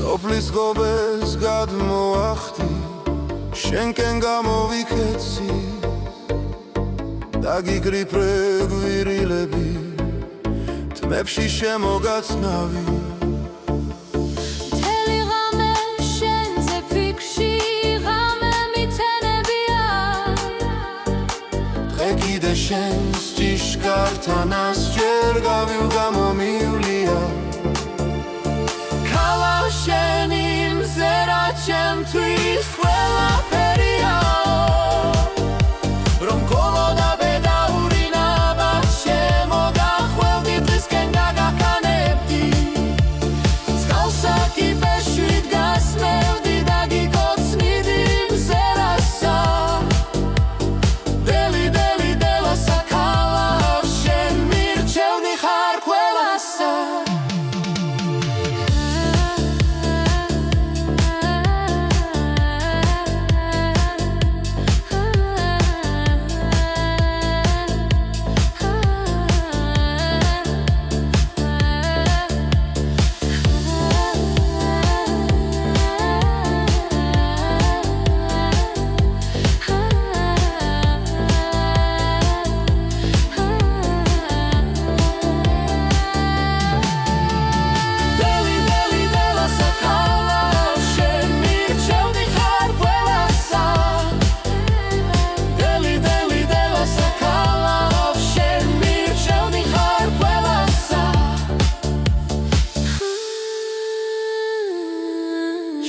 სოფლის ღობეს გადმოახტი შენკენ გამოვიქეცი დაგიგრიფრე გვირილები თმებში შემოგაცნავი მთელი ღამე შენზე ფიქრში ღამე მიცენებია დღე კიდე შენს ჭიშკართანას ჯერ გამომივლია ქალა შენი მზერა ჩემთვის ყველაფერია რომ გოლოდა ბედაურინა შემოგახვევდი დღისკენ გაგაქანებდი წყალსაკი ბეშვით გასმევდი და გიკოცნიდი მზერასა დელი დელი დელასა ქალა შენ მირჩევდი ხარ ყველასა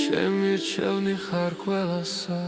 შემირჩევნი ხარ ყველასა